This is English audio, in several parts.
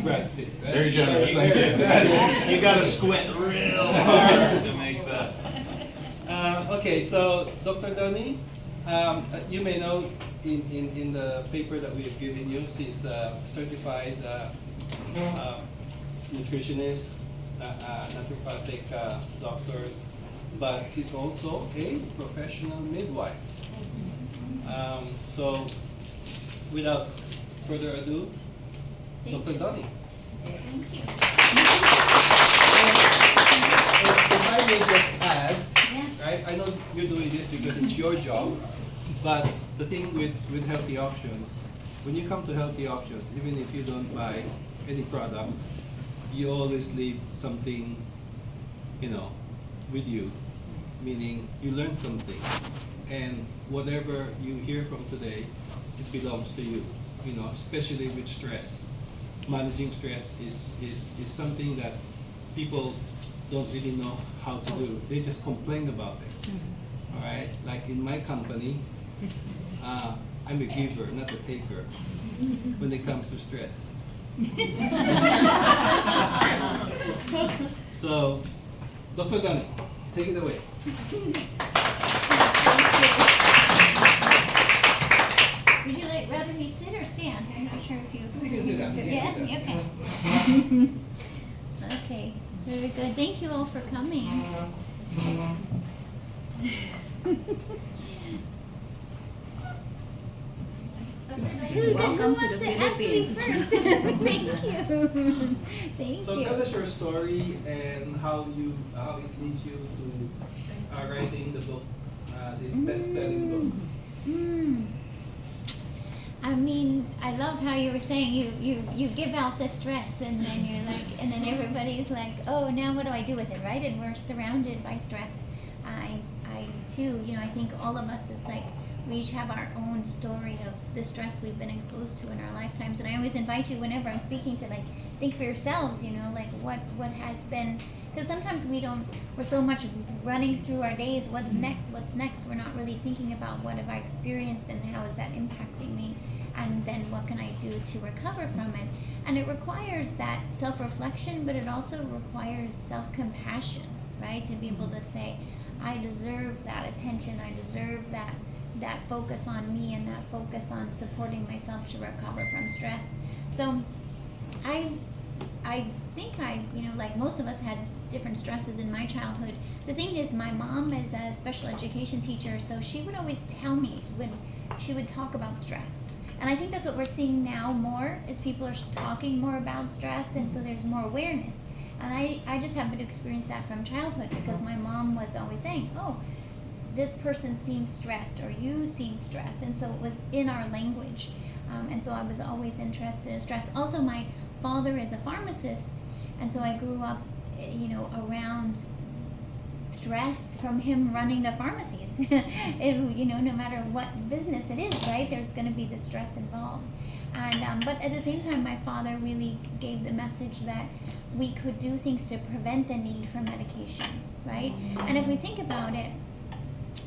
Brad Pitt, right? Very generous. You gotta squint real hard to make that. Okay, so Dr. Doni, you may know in the paper that we have given you, she's a certified nutritionist, naturopathic doctors, but she's also a professional midwife. So, without further ado, Dr. Doni. Thank you. If I may just add, Yeah. right? I know you're doing this because it's your job, but the thing with healthy options, when you come to healthy options, even if you don't buy any products, you always leave something, with you, meaning you learn something, and whatever you hear from today, it belongs to you. Especially with stress. Managing stress is something that people don't really know how to do. They just complain about it. All right? Like in my company, I'm a giver, not a taker when it comes to stress. So, Dr. Doni, take it away. Would you rather me sit or stand? I'm not sure if you. You can sit down. You Yeah. can sit down. Okay. Okay. Very good. Thank you all for coming. Welcome to the Philippines. Philippines. Thank you. Thank So you. tell us your story and how it leads you to writing the book, this best-selling book. I mean, I love how you were saying you give out the stress and then you're like, and then everybody's like, oh, now what do I do with it, right? And we're surrounded by stress. I too, I think all of us is like, we each have our own story of the stress we've been exposed to in our lifetimes. And I always invite you whenever I'm speaking to think for yourselves, like what has been, because sometimes we're so much running through our days, what's next, we're not really thinking about what have I experienced and how is that impacting me, and then what can I do to recover from it. And it requires that self-reflection, but it also requires self-compassion, right? To be able to say, I deserve that attention, I deserve that focus on me and that focus on supporting myself to recover from stress. So I think like most of us had different stresses in my childhood. The thing is, my mom is a special education teacher, so she would always tell me when she would talk about stress. And I think that's what we're seeing now more, is people are talking more about stress, and so there's more awareness. And I just happened to experience that from childhood because my mom was always saying, oh, this person seems stressed, or you seem stressed, and so it was in our language. And so I was always interested in stress. Also, my father is a pharmacist, and so I grew up, around stress from him running the pharmacies. No matter what business it is, right, there's going to be the stress involved. And but at the same time, my father really gave the message that we could do things to prevent the need for medications, right? And if we think about it,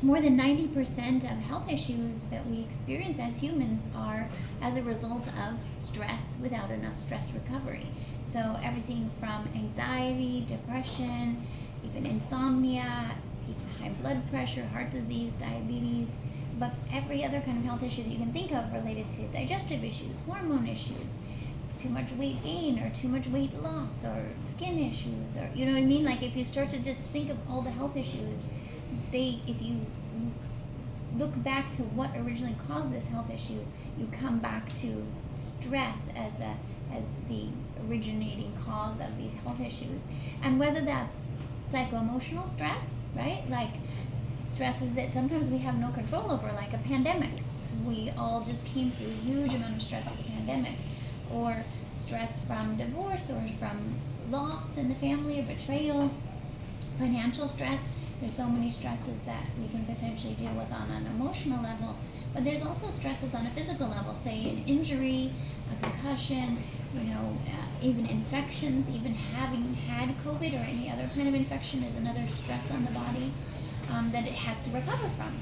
more than 90% of health issues that we experience as humans are as a result of stress without enough stress recovery. So everything from anxiety, depression, even insomnia, even high blood pressure, heart disease, diabetes, but every other kind of health issue that you can think of related to digestive issues, hormone issues, too much weight gain or too much weight loss, or skin issues, or you know what I mean? Like if you start to just think of all the health issues, if you look back to what originally caused this health issue, you come back to stress as the originating cause of these health issues. And whether that's psycho-emotional stress, right? Like stresses that sometimes we have no control over, like a pandemic. We all just came through a huge amount of stress with the pandemic. Or stress from divorce, or from loss in the family, or betrayal, financial stress. There's so many stresses that we can potentially deal with on an emotional level, but there's also stresses on a physical level, say an injury, a concussion, even infections, even having had COVID or any other kind of infection is another stress on the body that it has to recover from.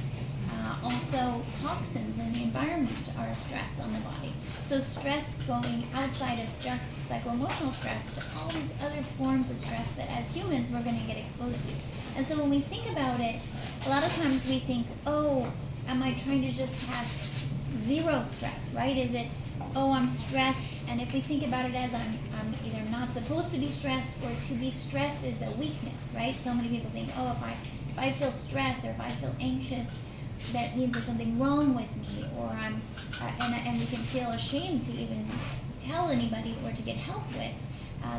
Also, toxins in the environment are a stress on the body. So stress going outside of just psycho-emotional stress to all these other forms of stress that as humans we're going to get exposed to. And so when we think about it, a lot of times we think, oh, am I trying to just have zero stress, right? Is it, oh, I'm stressed, and if we think about it as I'm either not supposed to be stressed, or to be stressed is a weakness, right? So many people think, oh, if I feel stressed or if I feel anxious, that means there's something wrong with me, or and we can feel ashamed to even tell anybody or to get help with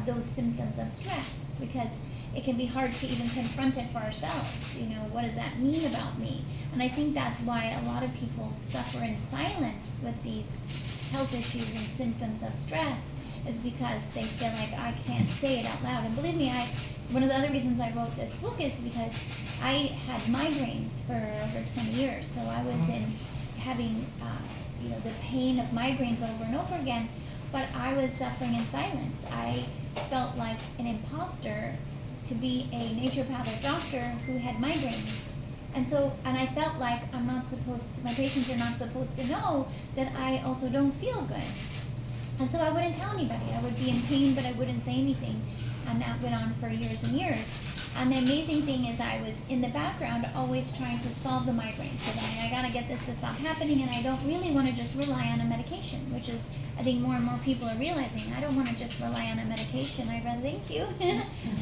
those symptoms of stress, because it can be hard to even confront it for ourselves. You know, what does that mean about me? And I think that's why a lot of people suffer in silence with these health issues and symptoms of stress, is because they feel like, I can't say it out loud. And believe me, one of the other reasons I wrote this book is because I had migraines for over 20 years. So I was in having, the pain of migraines over and over again, but I was suffering in silence. I felt like an imposter to be a naturopathic doctor who had migraines. And I felt like my patients are not supposed to know that I also don't feel good. And so I wouldn't tell anybody. I would be in pain, but I wouldn't say anything. And that went on for years and years. And the amazing thing is I was in the background always trying to solve the migraines. So then I gotta get this to stop happening, and I don't really want to just rely on a medication, which is, I think more and more people are realizing, I don't want to just rely on a medication. thank you.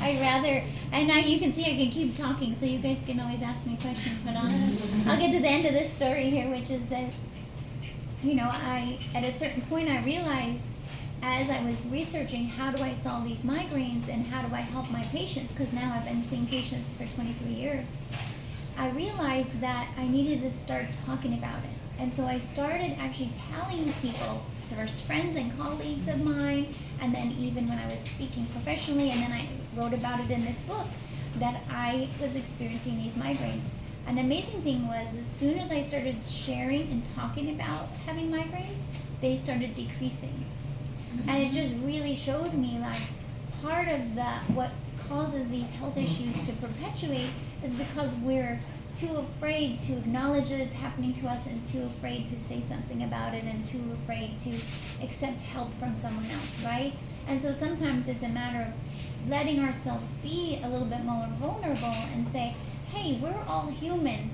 I'd rather, and now you can see I can keep talking, so you guys can always ask me questions, but I'll get to the end of this story here, which is that, at a certain point I realized, as I was researching how do I solve these migraines and how do I help my patients, because now I've been seeing patients for 23 years, I realized that I needed to start talking about it. And so I started actually telling people, first friends and colleagues of mine, and then even when I was speaking professionally, and then I wrote about it in this book, that I was experiencing these migraines. And the amazing thing was, as soon as I started sharing and talking about having migraines, they started decreasing. And it just really showed me, like, part of what causes these health issues to perpetuate is because we're too afraid to acknowledge that it's happening to us, and too afraid to say something about it, and too afraid to accept help from someone else, right? And so sometimes it's a matter of letting ourselves be a little bit more vulnerable and say, hey, we're all human.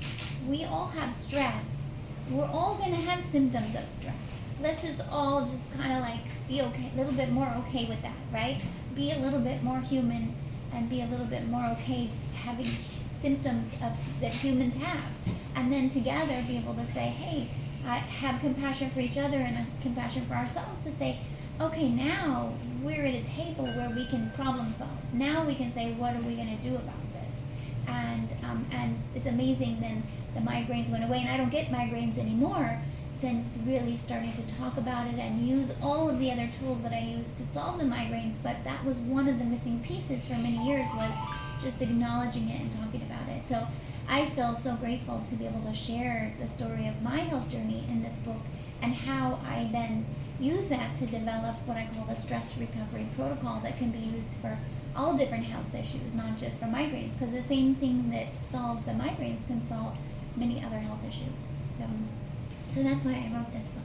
We all have stress. We're all going to have symptoms of stress. Let's just all just kind of like be okay, a little bit more okay with that, right? Be a little bit more human, and be a little bit more okay having symptoms that humans have. And then together be able to say, hey, I have compassion for each other and compassion for ourselves, to say, okay, now we're at a table where we can problem solve. Now we can say, what are we going to do about this? And it's amazing, then the migraines went away, and I don't get migraines anymore, since really starting to talk about it and use all of the other tools that I use to solve the migraines. But that was one of the missing pieces for many years, was just acknowledging it and talking about it. So I feel so grateful to be able to share the story of my health journey in this book, and how I then use that to develop what I call the stress recovery protocol that can be used for all different health issues, not just for migraines, because the same thing that solved the migraines can solve many other health issues. So that's why I wrote this book.